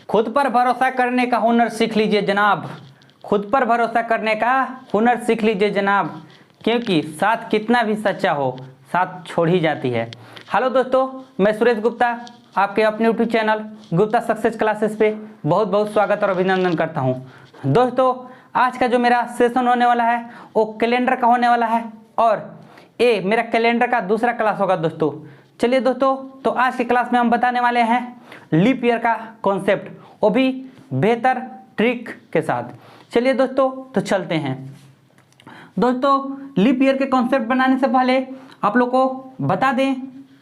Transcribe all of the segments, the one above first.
खुद पर भरोसा करने का हुनर सीख लीजिए जनाब, खुद पर भरोसा करने का हुनर सीख लीजिए जनाब, क्योंकि साथ कितना भी सच्चा हो साथ छोड़ ही जाती है। हेलो दोस्तों, मैं सुरेश गुप्ता आपके अपने YouTube channel Gupta success classes पे बहुत बहुत स्वागत और अभिनंदन करता हूं। दोस्तों, आज का जो मेरा सेशन होने वाला है वो कैलेंडर का होने वाला है और ये मेरा कैलेंडर का दूसरा क्लास होगा दोस्तों। चलिए दोस्तों, तो आज की क्लास में हम बताने वाले हैं लीप ईयर का कॉन्सेप्ट, वो भी बेहतर ट्रिक के साथ। चलिए दोस्तों, तो चलते हैं। दोस्तों, लीप ईयर के कॉन्सेप्ट बनाने से पहले आप लोग को बता दें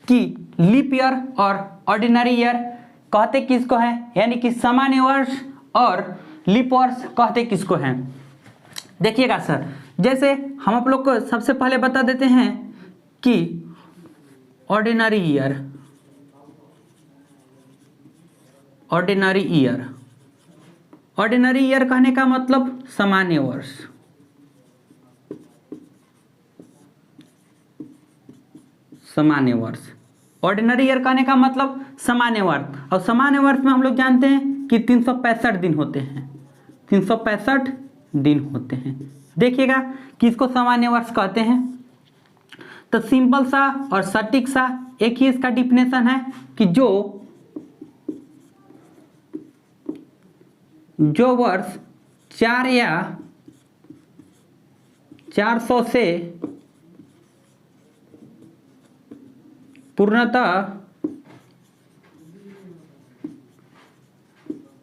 कि लीप ईयर और ऑर्डिनरी ईयर कहते किसको हैं, यानी कि सामान्य वर्ष और लीप वर्ष कहते किसको हैं। देखिएगा सर, जैसे हम आप लोग को सबसे पहले बता देते हैं कि ordinary year, ordinary year, ordinary year कहने का मतलब सामान्य वर्ष, सामान्य वर्ष। ऑर्डिनरी ईयर कहने का मतलब सामान्य वर्ष, और सामान्य वर्ष में हम लोग जानते हैं कि 365 दिन होते हैं, 365 दिन होते हैं। देखिएगा किसको सामान्य वर्ष कहते हैं, तो सिंपल सा और सटीक सा एक ही इसका डिफिनेशन है कि जो वर्ष 4 या 400 से पूर्णतः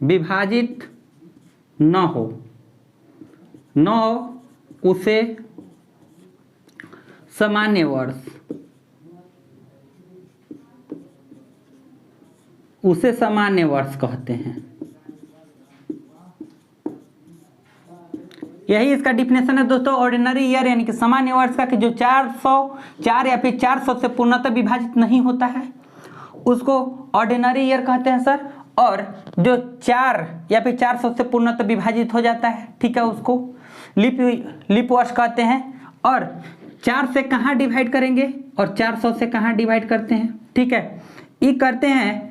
विभाजित न हो उसे सामान्य वर्ष, उसे सामान्य वर्ष कहते हैं। यही इसका डिफिनेशन है दोस्तों ऑर्डिनरी ईयर यानी कि सामान्य वर्ष का, कि जो 4 या फिर 400 से पूर्णतः विभाजित नहीं होता है उसको ऑर्डिनरी ईयर कहते हैं सर, और जो 4 या फिर 400 से पूर्णतः विभाजित हो जाता है, ठीक है, उसको लीप वर्ष कहते हैं। और 4 से कहाँ डिवाइड करेंगे और 400 से कहाँ डिवाइड करते हैं, ठीक है, ये करते हैं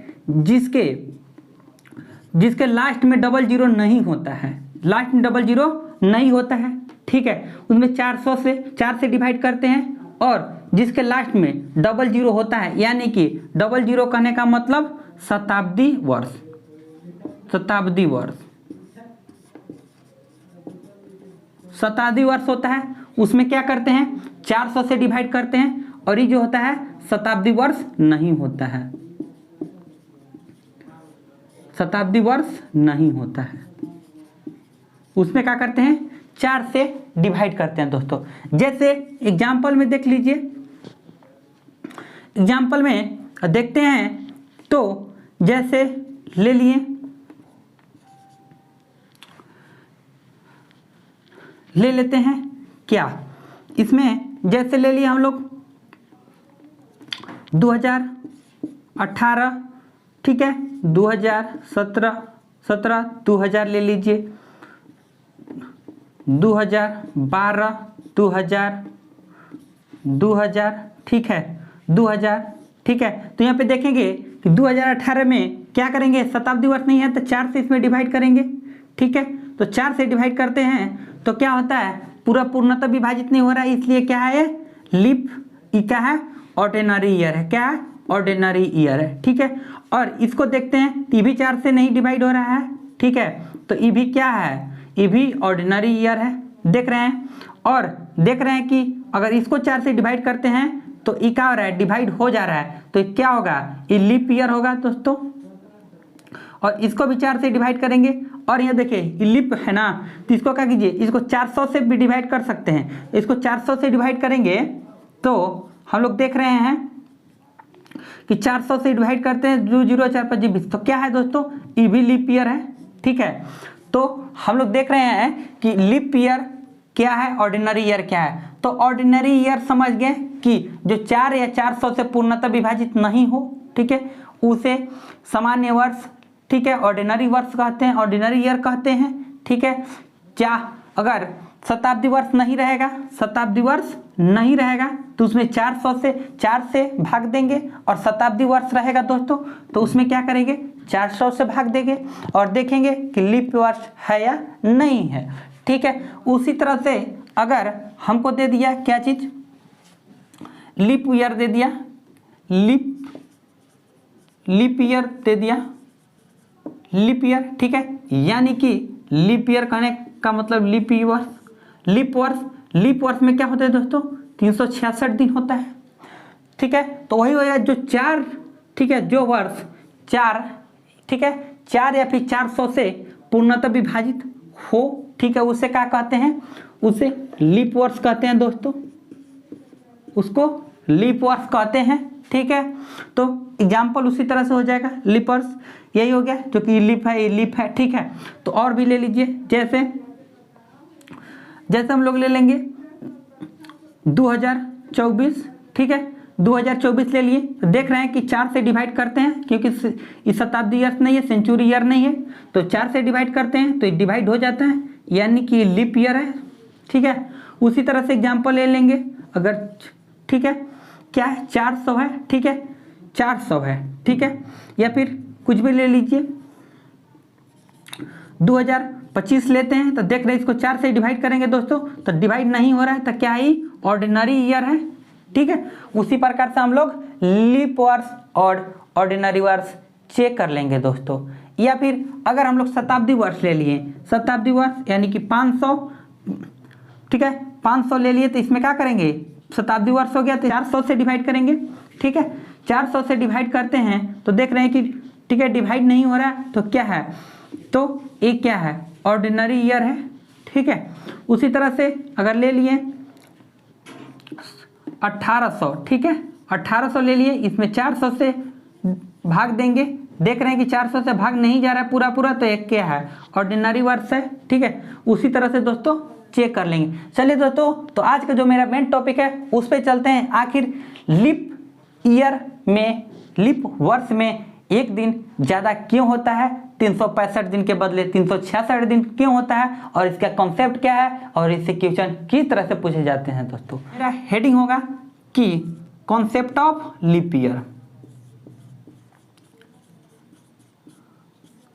जिसके लास्ट में 00 नहीं होता है, लास्ट में 00 नहीं होता है, ठीक है, उसमें 4 से डिवाइड करते हैं, और जिसके लास्ट में 00 होता है, यानी कि 00 कहने का मतलब शताब्दी वर्ष, शताब्दी वर्ष, शताब्दी वर्ष होता है, उसमें क्या करते हैं 400 से डिवाइड करते हैं, और ये जो होता है शताब्दी वर्ष नहीं होता है, शताब्दी वर्ष नहीं होता है, उसमें क्या करते हैं 4 से डिवाइड करते हैं दोस्तों। जैसे एग्जाम्पल में देख लीजिए, एग्जाम्पल में देखते हैं तो जैसे ले लेते हैं क्या, इसमें जैसे ले लिए हम लोग 2018, ठीक है, 2017, 2000 ले लीजिए, 2012, 2000, ठीक है, 2000, ठीक है। तो यहाँ पे देखेंगे कि 2018 में क्या करेंगे, शताब्दी वर्ष नहीं है तो 4 से इसमें डिवाइड करेंगे, ठीक है, तो 4 से डिवाइड करते हैं तो क्या होता है, पूरा पूर्णतः विभाजित नहीं हो रहा है, इसलिए क्या है लीप, क्या है ऑर्डिनरी ईयर है, क्या है ऑर्डिनरी ईयर है, ठीक है। और इसको देखते हैं, ये भी 4 से नहीं डिवाइड हो रहा है, ठीक है, तो ये भी क्या है, ये भी ऑर्डिनरी ईयर है, देख रहे हैं। और देख रहे हैं कि अगर इसको 4 से डिवाइड करते हैं तो ये क्या हो रहा है, डिवाइड हो जा रहा है, तो क्या होगा, ये लीप ईयर होगा दोस्तों। और इसको भी 4 से डिवाइड करेंगे, और यहाँ देखिए ये लीप है ना, तो इसको क्या कीजिए, इसको 400 से भी डिवाइड कर सकते हैं, इसको 400 से डिवाइड करेंगे तो हम लोग देख रहे हैं कि 400 से डिवाइड करते हैं 2 0 4 5 20, तो क्या है दोस्तों, ये भी लीप ईयर है, ठीक है। तो हम लोग देख रहे हैं कि लीप ईयर क्या है, ऑर्डिनरी ईयर क्या है। तो ऑर्डिनरी ईयर समझ गए कि जो 4 या 400 से पूर्णतः विभाजित नहीं हो, ठीक है, उसे सामान्य वर्ष, ठीक है, ऑर्डिनरी वर्ष कहते हैं, ऑर्डिनरी ईयर कहते हैं, ठीक है। क्या अगर शताब्दी वर्ष नहीं रहेगा, शताब्दी वर्ष नहीं रहेगा तो उसमें 400 से 4 से भाग देंगे, और शताब्दी वर्ष रहेगा दोस्तों तो उसमें क्या करेंगे 400 से भाग देंगे और देखेंगे कि लीप वर्ष है या नहीं है। ठीक है, उसी तरह से अगर हमको दे दिया क्या चीज, लीप ईयर दे दिया, लीप ईयर दे दिया, लीप ईयर, ठीक है, यानी कि लीप ईयर कहने का मतलब लीप वर्ष में क्या होता है दोस्तों, 366 दिन होता है। ठीक है, तो वही होगा जो 4, ठीक है, जो वर्ष 4, ठीक है, 4 या फिर 400 से पूर्णतः विभाजित हो, ठीक है, उसे क्या कहते हैं, उसे लीप वर्ष कहते हैं दोस्तों, उसको लीप वर्ष कहते हैं। ठीक है, तो एग्जाम्पल उसी तरह से हो जाएगा, लीप वर्ष यही हो गया, जो कि लीप है, ये लीप है। ठीक है, तो और भी ले लीजिए, जैसे हम लोग ले लेंगे 2024, ठीक है, 2024 ले लिए, तो देख रहे हैं कि 4 से डिवाइड करते हैं, क्योंकि इस शताब्दी ईयर नहीं है, सेंचुरी ईयर नहीं है, तो 4 से डिवाइड करते हैं तो डिवाइड हो जाता है, यानी कि लीप ईयर है। ठीक है, उसी तरह से एग्जाम्पल ले लेंगे, अगर, ठीक है, क्या है, 400 है, ठीक है, 400 है, ठीक है, या फिर कुछ भी ले लीजिए, 2025 लेते हैं, तो देख रहे हैं इसको 4 से डिवाइड करेंगे दोस्तों, तो डिवाइड नहीं हो रहा है, तो क्या है, ऑर्डिनरी ईयर है। ठीक है, उसी प्रकार से हम लोग लीप वर्ष और ऑर्डिनरी वर्ष चेक कर लेंगे दोस्तों। या फिर अगर हम लोग शताब्दी वर्ष ले लिए, शताब्दी वर्ष यानी कि 500, ठीक है, 500 ले लिए, तो इसमें क्या करेंगे, शताब्दी वर्ष हो गया तो 400 से डिवाइड करेंगे। ठीक है, 400 से डिवाइड करते हैं तो देख रहे हैं कि, ठीक है, डिवाइड नहीं हो रहा है, तो क्या है, तो ये क्या है, ऑर्डिनरी ईयर है। ठीक है, उसी तरह से अगर ले लिए 1800, ठीक है, 1800 ले लिए, इसमें 400 से भाग देंगे, देख रहे हैं कि 400 से भाग नहीं जा रहा है पूरा, तो एक क्या है, ऑर्डिनरी वर्ष है। ठीक है, उसी तरह से दोस्तों चेक कर लेंगे। चलिए दोस्तों, तो आज का जो मेरा मेन टॉपिक है उस पर चलते हैं, आखिर लीप ईयर में, लीप वर्ष में एक दिन ज़्यादा क्यों होता है, 365 दिन के बदले 366 दिन क्यों होता है, और इसका कॉन्सेप्ट क्या है, और इससे क्वेश्चन किस तरह से पूछे जाते हैं दोस्तों। मेरा हेडिंग होगा कि concept of leap year,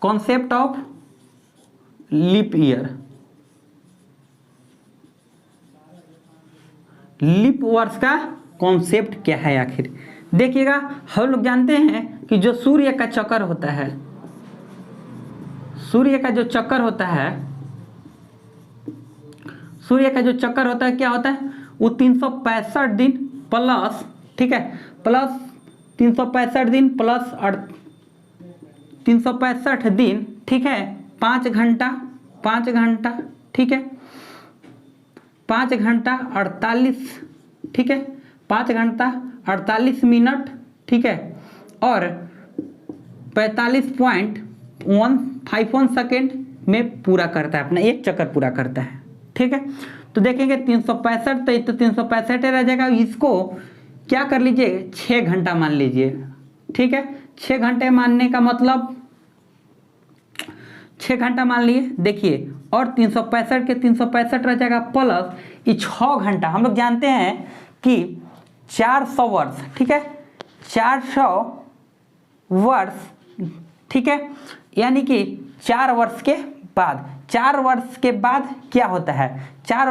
concept of leap year, leap वर्ष का कॉन्सेप्ट क्या है आखिर। देखिएगा, हम लोग जानते हैं कि जो सूर्य का चक्कर होता है, सूर्य का जो चक्कर होता है, सूर्य का जो चक्कर होता है, क्या होता है, वो 365 दिन प्लस, ठीक है, प्लस 365 दिन प्लस 365 दिन, ठीक है, 5 घंटा, ठीक है, 5 घंटा 48, ठीक है, 5 घंटा 48 मिनट, ठीक है, और 45.151 सेकेंड में पूरा करता है, अपना एक चक्कर पूरा करता है। ठीक है, तो देखेंगे 365, तो 365 रह जाएगा, इसको क्या कर लीजिए, 6 घंटा मान लीजिए। ठीक है, 6 घंटे मानने का मतलब 6 घंटा मान लिए, देखिए, और 365 के 365 रह जाएगा, प्लस ये 6 घंटा, हम लोग जानते हैं कि 400 वर्ष, ठीक है, 400 वर्ष, ठीक है, यानी कि 4 वर्ष के बाद, 4 वर्ष के बाद क्या होता है, 4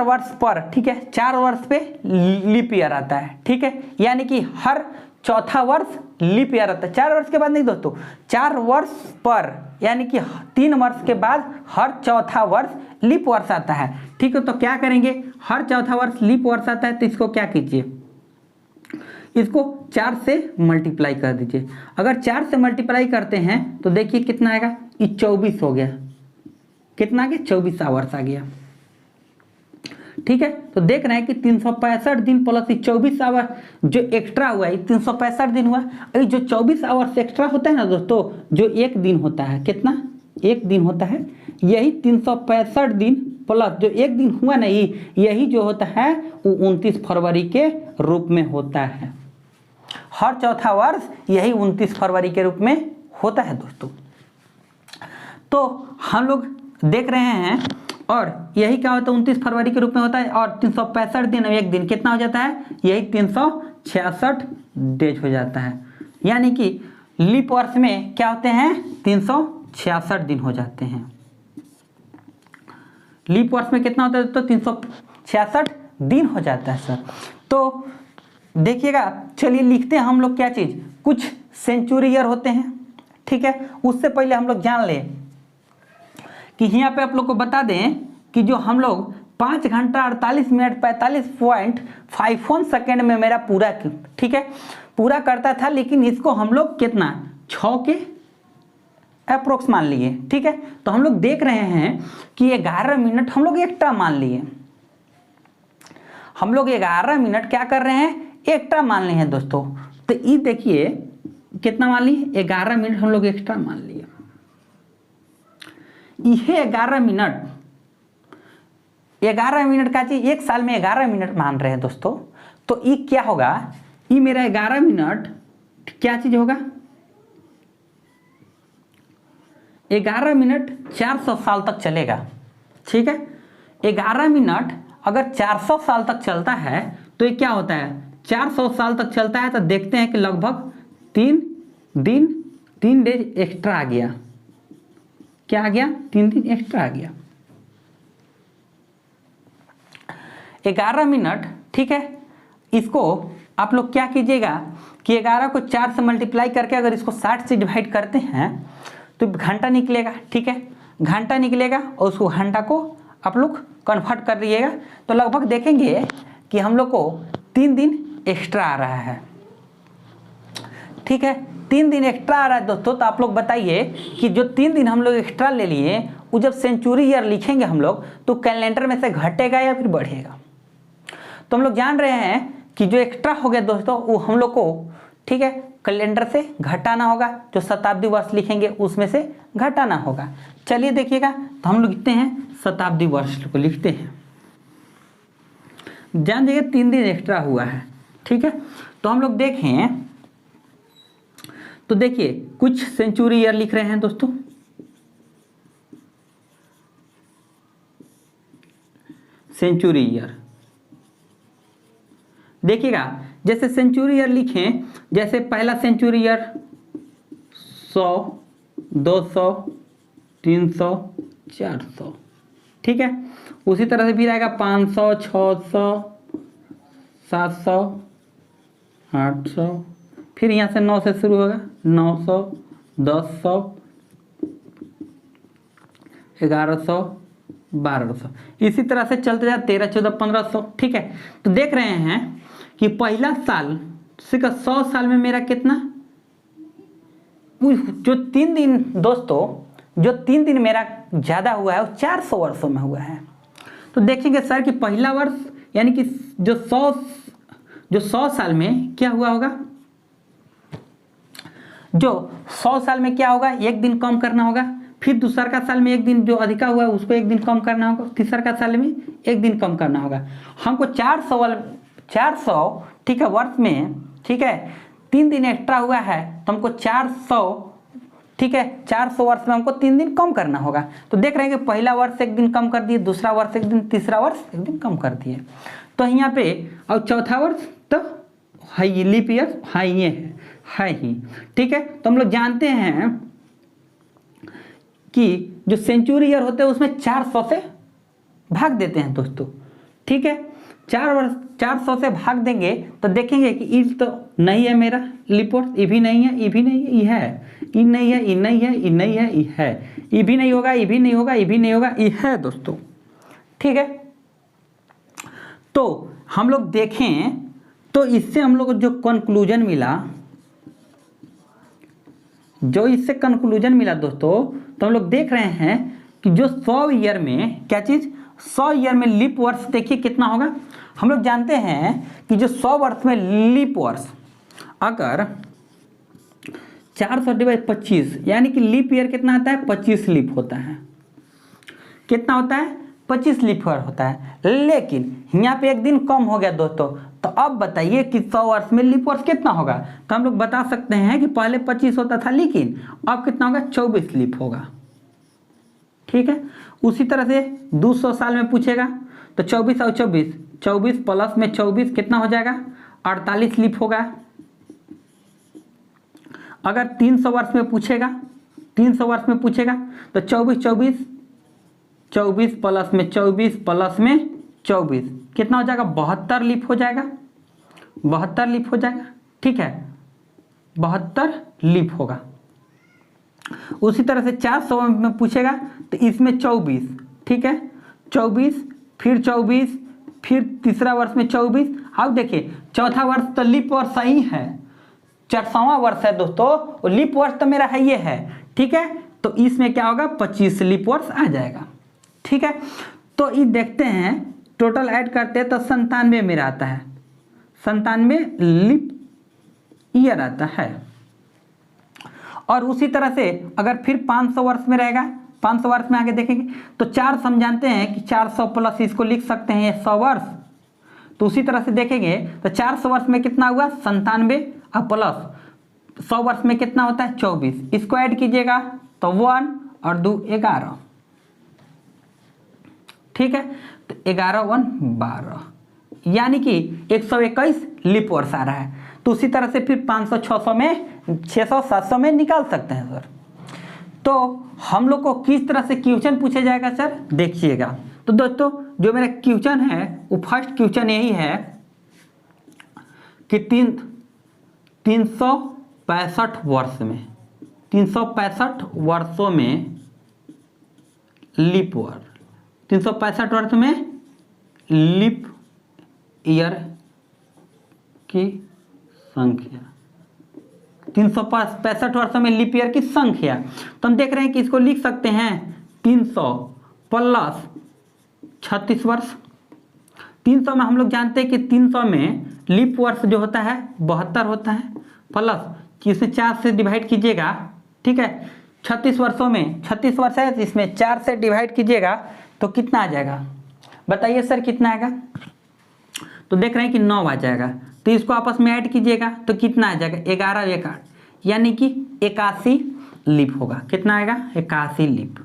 वर्ष पर, ठीक है, 4 वर्ष पे लीप ईयर आता है। ठीक है, यानी कि हर चौथा वर्ष लीप ईयर आता है, 4 वर्ष के बाद नहीं दोस्तों, 4 वर्ष पर, यानी कि 3 वर्ष के बाद हर चौथा वर्ष लीप वर्ष आता है। ठीक है, तो क्या करेंगे, हर चौथा वर्ष लीप वर्ष आता है, तो इसको क्या कीजिए, इसको 4 से मल्टीप्लाई कर दीजिए। अगर 4 से मल्टीप्लाई करते हैं तो देखिए कितना आएगा, ये 24 हो गया, कितना आ गया, 24 आवर्स आ गया। ठीक है, तो देख रहे हैं कि 365 दिन प्लस 24 आवर जो एक्स्ट्रा हुआ है, 365 दिन हुआ, अभी जो 24 आवर्स एक्स्ट्रा होता है ना दोस्तों, जो एक दिन होता है, कितना, एक दिन होता है, यही 365 दिन प्लस जो एक दिन हुआ ना, यही जो होता है वो 29 फरवरी के रूप में होता है। हर चौथा वर्ष यही 29 फरवरी के रूप में होता है दोस्तों। तो हम लोग देख रहे हैं, और यही क्या होता है, 29 फरवरी के रूप में होता है, और 365 दिन, एक दिन कितना हो जाता है, यही 366 डेज हो जाता है। यानी कि लीप वर्ष में क्या होते हैं 366 दिन हो जाते हैं। लीप वर्ष में कितना होता है तो 366 दिन हो जाता है सर। तो देखिएगा, चलिए लिखते हैं हम लोग क्या चीज़, कुछ सेंचुरी ईयर होते हैं, ठीक है। उससे पहले हम लोग जान लें कि यहाँ पे आप लोग को बता दें कि जो हम लोग 5 घंटा 48 मिनट 45.51 सेकेंड में मेरा पूरा, ठीक है, पूरा करता था, लेकिन इसको हम लोग कितना 6 के अप्रोक्स मान लिए, ठीक है। तो हम लोग देख रहे हैं कि 11 मिनट हम लोग एक्स्ट्रा मान लिए, हम लोग 11 मिनट क्या कर रहे हैं एक्स्ट्रा मान लिए हैं दोस्तों। तो ये देखिए कितना मान लिए 11 मिनट हम लोग एक्स्ट्रा मान लिए। यह 11 मिनट का चीज एक साल में 11 मिनट मान रहे हैं दोस्तों। तो ये क्या होगा, ये मेरा 11 मिनट क्या चीज होगा 11 मिनट 400 साल तक चलेगा, ठीक है। 11 मिनट अगर 400 साल तक चलता है तो ये क्या होता है 400 साल तक चलता है, तो देखते हैं कि लगभग 3 डेज एक्स्ट्रा आ गया। क्या आ गया 3 दिन एक्स्ट्रा आ गया। 11 मिनट, ठीक है। इसको आप लोग क्या कीजिएगा कि 11 को 4 से मल्टीप्लाई करके अगर इसको 60 से डिवाइड करते हैं तो घंटा निकलेगा, ठीक है। घंटा निकलेगा और उसको घंटा को आप लोग कन्वर्ट कर लीजिएगा, तो लगभग देखेंगे कि हम लोग को 3 दिन एक्स्ट्रा आ रहा है, ठीक है। 3 दिन एक्स्ट्रा आ रहा है दोस्तों। तो आप लोग बताइए कि जो 3 दिन हम लोग एक्स्ट्रा ले लिए वो जब सेंचुरी ईयर लिखेंगे हम लोग तो कैलेंडर में से घटेगा या फिर बढ़ेगा। तो हम लोग जान रहे हैं कि जो एक्स्ट्रा हो गया दोस्तों वो हम लोग को, ठीक है, कैलेंडर से घटाना होगा, जो शताब्दी वर्ष लिखेंगे उसमें से घटाना होगा। चलिए देखिएगा, तो हम लोग लिखते हैं शताब्दी वर्ष को लिखते हैं, जान जाइए 3 दिन एक्स्ट्रा हुआ है, ठीक है। तो हम लोग देखें तो देखिए कुछ सेंचुरी ईयर लिख रहे हैं दोस्तों। सेंचुरी ईयर देखिएगा, जैसे सेंचुरी ईयर लिखें, जैसे पहला सेंचुरी ईयर 100, 200, 300, 400, ठीक है। उसी तरह से फिर आएगा 500, 600, 700, 800, फिर यहाँ से 9 से शुरू होगा 900, 1000, 1100, 1200, इसी तरह से चलते जाए 13, 14, 1500, ठीक है। तो देख रहे हैं कि पहला साल से 100 साल में मेरा कितना, जो 3 दिन दोस्तों, जो 3 दिन मेरा ज़्यादा हुआ है वो 400 वर्षों में हुआ है। तो देखेंगे सर कि पहला वर्ष यानी कि जो 100 साल में क्या हुआ होगा, जो 100 साल में क्या होगा 1 दिन कम करना होगा, फिर दूसरा का साल में 1 दिन जो अधिका हुआ है उसको 1 दिन कम करना होगा, तीसरा का साल में 1 दिन कम करना होगा। हमको 400 ठीक है वर्ष में, ठीक है 3 दिन एक्स्ट्रा हुआ है तो हमको 400, ठीक है 400 वर्ष में हमको 3 दिन कम करना होगा। तो देख रहे हैं कि पहला वर्ष 1 दिन कम कर दिए, दूसरा वर्ष 1 दिन, तीसरा वर्ष 1 दिन कम कर दिए। तो यहाँ पे और चौथा वर्ष तो है ये लीप ईयर, हाँ ये है ही, ठीक है। तो हम लोग जानते हैं कि जो सेंचुरी ईयर होते हैं उसमें 400 से भाग देते हैं दोस्तों, ठीक है। 400 से भाग देंगे तो देखेंगे कि ई तो नहीं है मेरा लीप वर्ष, ई भी नहीं है, ई भी नहीं है, ई है, ई नहीं है, ई नहीं है, ई नहीं है, ई है, ई भी नहीं होगा, ई भी नहीं होगा, ई भी नहीं होगा, ई है दोस्तों, ठीक है। तो हम लोग देखें तो इससे हम लोग को जो कंक्लूजन मिला, जो इससे कंक्लूजन मिला दोस्तों, तो हम लोग देख रहे हैं कि जो 100 ईयर में क्या चीज़, 100 ईयर में लीप वर्ष देखिए कितना होगा। हम लोग जानते हैं कि जो 100 वर्ष में लीप वर्ष अगर 400 डिवाइड 25 यानी कि लीप ईयर कितना आता है 25 लीप होता है। कितना होता है 25 लीप ईयर होता है। लेकिन यहाँ पे 1 दिन कम हो गया दोस्तों। तो अब बताइए कि 100 वर्ष में लीप वर्ष कितना होगा। तो हम लोग बता सकते हैं कि पहले 25 होता था लेकिन अब कितना होगा 24 लीप होगा, ठीक है। उसी तरह से 200 साल में पूछेगा तो 24 और 24 प्लस में 24 कितना हो जाएगा 48 लीप होगा, अगर 300 वर्ष में पूछेगा, 300 वर्ष में पूछेगा तो 24 प्लस में 24 कितना हो जाएगा, 72 लीप हो जाएगा, 72 लीप हो जाएगा। ठीक है, 72 लीप होगा। उसी तरह से 400 में पूछेगा तो इसमें 24, ठीक है, 24 फिर तीसरा वर्ष में 24। अब देखिए चौथा वर्ष तो लीप वर्ष सही है, 400वां वर्ष है दोस्तों, और लीप वर्ष तो मेरा है ये है। ठीक है, तो इसमें क्या होगा, 25 लीप वर्ष आ जाएगा। ठीक है, तो ये देखते हैं टोटल ऐड करते हैं तो 97 मेरा आता है, 97 लीप ईयर आता है। और उसी तरह से अगर फिर 500 वर्ष में रहेगा, 500 वर्ष में आगे देखेंगे तो 4 समझाते हैं कि 400 प्लस इसको लिख सकते हैं 100 वर्ष। तो उसी तरह से देखेंगे तो 400 वर्ष में कितना हुआ, 97 और प्लस 100 वर्ष में कितना होता है, 24। इसको ऐड कीजिएगा तो 1 और 2 11। ठीक है, तो 11 1 12 यानी कि 121 लीप वर्ष आ रहा है। तो उसी तरह से फिर 500 600 में 600 700 में निकाल सकते हैं सर। तो हम लोग को किस तरह से क्वेश्चन पूछा जाएगा सर, देखिएगा। तो दोस्तों जो मेरा क्वेश्चन है वो फर्स्ट क्वेश्चन यही है कि 365 वर्ष में, 365 वर्षों में लीप वर्ष, 365 वर्ष में लीप ईयर की संख्या, 365 वर्षों में लीप ईयर की संख्या। तो हम देख रहे हैं कि इसको लिख सकते हैं 300 प्लस 36 वर्ष। 300 में हम लोग जानते हैं कि 300 में लीप वर्ष जो होता है 72 होता है, प्लस इसमें 4 से डिवाइड कीजिएगा। ठीक है, 36 वर्षों में 36 वर्ष है तो इसमें 4 से डिवाइड कीजिएगा तो कितना आ जाएगा, बताइए सर कितना आएगा। तो देख रहे हैं कि 9 आ जाएगा, तो इसको आपस में ऐड कीजिएगा तो कितना आ जाएगा, 11 1 8 यानी कि 81 लीप होगा। कितना आएगा, 81 लीप।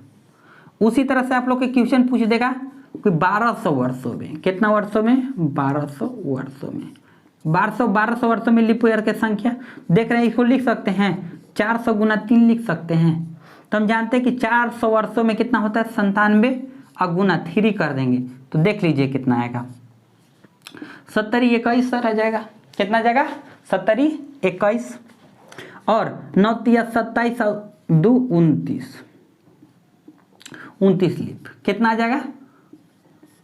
उसी तरह से आप लोग के क्वेश्चन पूछ देगा कि 1200 वर्षों में, कितना वर्षों में, 1200 वर्षों में, 1200 वर्षों में लीप ईयर की संख्या। देख रहे हैं इसको लिख सकते हैं 400 गुना 3 लिख सकते हैं। तो हम जानते हैं कि 400 वर्षों में कितना होता है, 97 और गुना 3 कर देंगे तो देख लीजिए कितना आएगा, 70 21 सर आ जाएगा। कितना आ जाएगा, 70 21 और 9 3 27 और 2 29 लीप। कितना आ जाएगा,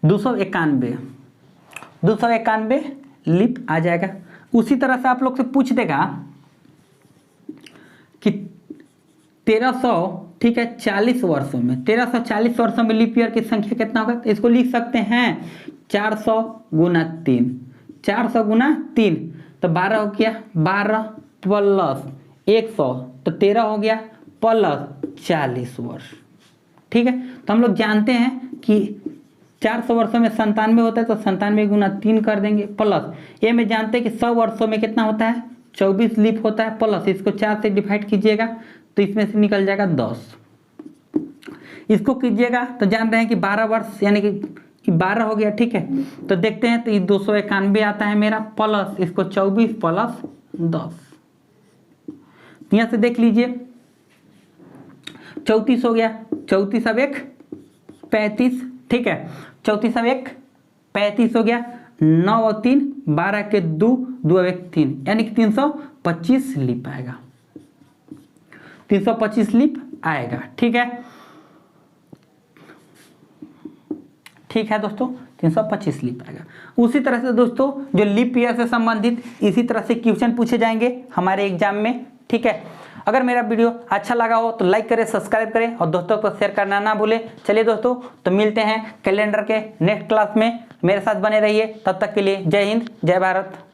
291 लीप आ जाएगा। उसी तरह से आप लोग से पूछ देगा कि 1300, ठीक है, 40 वर्षों में, 1340 वर्षों में लीप ईयर की संख्या कितना होगा। तो इसको लिख सकते हैं 400 गुना 3, 400 गुना 3 तो 12 हो गया, 12 प्लस 100 तो 13 हो गया, प्लस 40 वर्ष। ठीक है, तो हम लोग जानते हैं कि 400 वर्षों में 97 होता है तो 97 गुना 3 कर देंगे, प्लस ये में जानते हैं कि 100 वर्षों में कितना होता है, 24 लीप होता है, प्लस इसको 4 से डिवाइड कीजिएगा तो इसमें से निकल जाएगा 10। इसको कीजिएगा तो जान रहे हैं कि 12 वर्ष यानी कि 12 हो गया। ठीक है, तो देखते हैं तो ये 291 आता है मेरा, प्लस इसको 24 प्लस 10, यहाँ से देख लीजिए 34 हो गया, 34 अब 1 35। ठीक है, 34 अब 1 35 हो गया, 9 और 3 12 के 2 2 अब 1 3 यानी कि 325 लीप आएगा, 325 लीप आएगा। ठीक है, ठीक है दोस्तों, 325 लीप आएगा। उसी तरह से दोस्तों जो लीप ईयर से संबंधित इसी तरह से क्वेश्चन पूछे जाएंगे हमारे एग्जाम में। ठीक है, अगर मेरा वीडियो अच्छा लगा हो तो लाइक करें, सब्सक्राइब करें और दोस्तों को शेयर करना ना भूलें। चलिए दोस्तों, तो मिलते हैं कैलेंडर के नेक्स्ट क्लास में, मेरे साथ बने रहिए। तब तक के लिए जय हिंद, जय भारत।